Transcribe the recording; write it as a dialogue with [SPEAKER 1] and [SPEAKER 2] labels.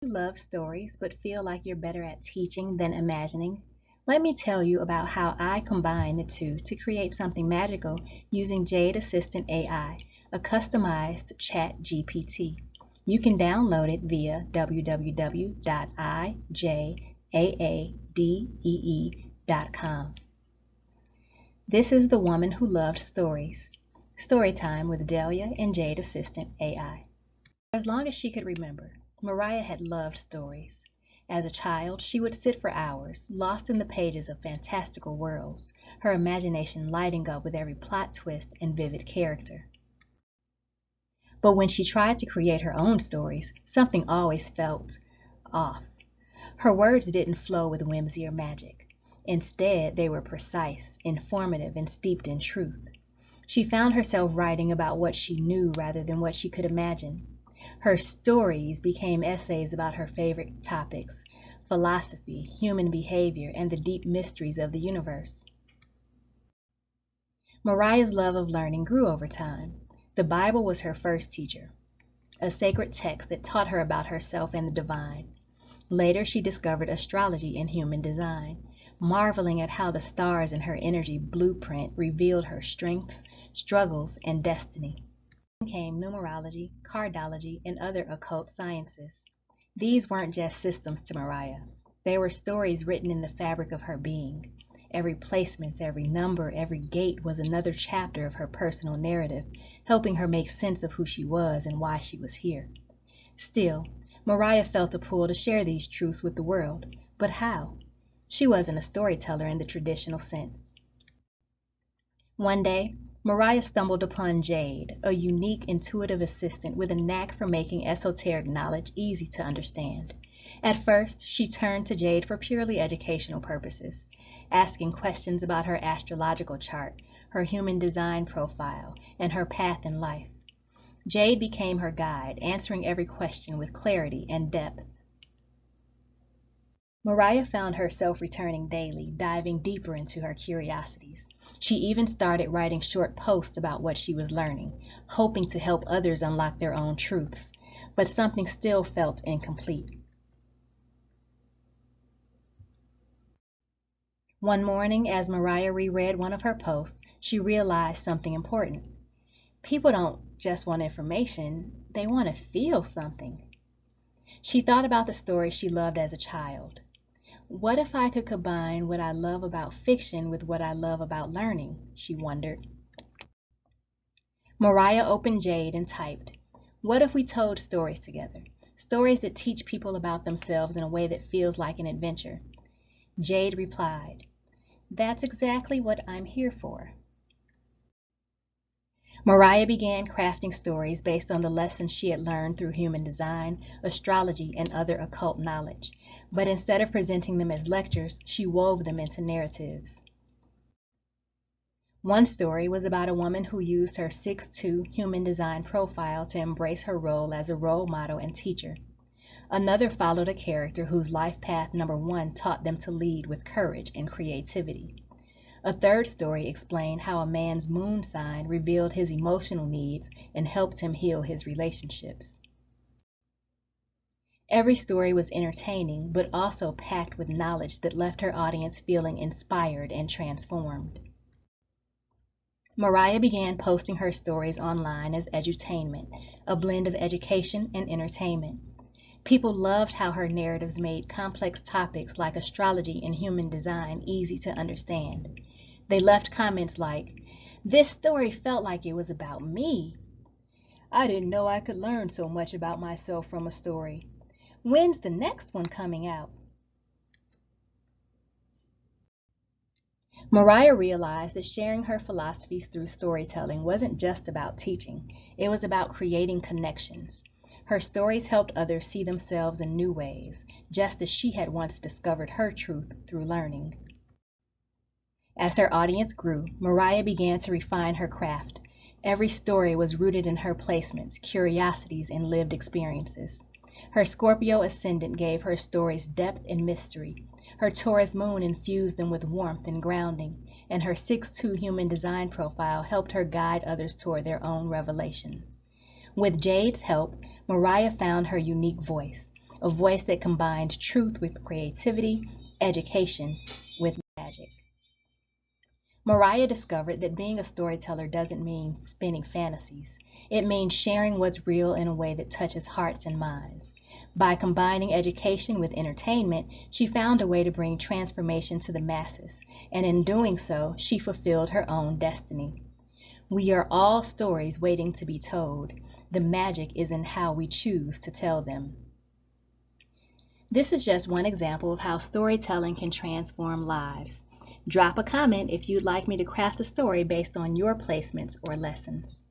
[SPEAKER 1] You love stories but feel like you're better at teaching than imagining? Let me tell you about how I combine the two to create something magical using Jade Assistant AI, a customized chat GPT. You can download it via www.ijaadee.com. This is the woman who loved stories. Storytime with Delia and Jade Assistant AI. As long as she could remember, Mariah had loved stories. As a child, she would sit for hours, lost in the pages of fantastical worlds, her imagination lighting up with every plot twist and vivid character. But when she tried to create her own stories, something always felt off. Her words didn't flow with whimsy or magic. Instead, they were precise, informative, and steeped in truth. She found herself writing about what she knew rather than what she could imagine. Her stories became essays about her favorite topics: philosophy, human behavior, and the deep mysteries of the universe. Mariah's love of learning grew over time. The Bible was her first teacher, a sacred text that taught her about herself and the divine. Later, she discovered astrology and human design, marveling at how the stars in her energy blueprint revealed her strengths, struggles, and destiny. Then came numerology, cardology, and other occult sciences. These weren't just systems to Mariah. They were stories written in the fabric of her being. Every placement, every number, every gate was another chapter of her personal narrative, helping her make sense of who she was and why she was here. Still, Mariah felt a pull to share these truths with the world. But how? She wasn't a storyteller in the traditional sense. One day, Mariah stumbled upon Jade, a unique, intuitive assistant with a knack for making esoteric knowledge easy to understand. At first, she turned to Jade for purely educational purposes, asking questions about her astrological chart, her human design profile, and her path in life. Jade became her guide, answering every question with clarity and depth. Mariah found herself returning daily, diving deeper into her curiosities. She even started writing short posts about what she was learning, hoping to help others unlock their own truths. But something still felt incomplete. One morning, as Mariah reread one of her posts, she realized something important. People don't just want information, they want to feel something. She thought about the stories she loved as a child. What if I could combine what I love about fiction with what I love about learning? She wondered. Mariah opened Jade and typed, "What if we told stories together? Stories that teach people about themselves in a way that feels like an adventure." Jade replied, "That's exactly what I'm here for." Mariah began crafting stories based on the lessons she had learned through human design, astrology, and other occult knowledge. But instead of presenting them as lectures, she wove them into narratives. One story was about a woman who used her 6'2" human design profile to embrace her role as a role model and teacher. Another followed a character whose life path number one taught them to lead with courage and creativity. A third story explained how a man's moon sign revealed his emotional needs and helped him heal his relationships. Every story was entertaining, but also packed with knowledge that left her audience feeling inspired and transformed. Mariah began posting her stories online as edutainment, a blend of education and entertainment. People loved how her narratives made complex topics like astrology and human design easy to understand. They left comments like, "This story felt like it was about me. I didn't know I could learn so much about myself from a story. When's the next one coming out?" Mariah realized that sharing her philosophies through storytelling wasn't just about teaching, it was about creating connections. Her stories helped others see themselves in new ways, just as she had once discovered her truth through learning. As her audience grew, Mariah began to refine her craft. Every story was rooted in her placements, curiosities, and lived experiences. Her Scorpio ascendant gave her stories depth and mystery. Her Taurus moon infused them with warmth and grounding, and her 6'2" human design profile helped her guide others toward their own revelations. With Jade's help, Mariah found her unique voice. a voice that combined truth with creativity, education with magic. Mariah discovered that being a storyteller doesn't mean spinning fantasies. It means sharing what's real in a way that touches hearts and minds. By combining education with entertainment, she found a way to bring transformation to the masses, and in doing so, she fulfilled her own destiny. We are all stories waiting to be told. The magic is in how we choose to tell them. This is just one example of how storytelling can transform lives. Drop a comment if you'd like me to craft a story based on your placements or lessons.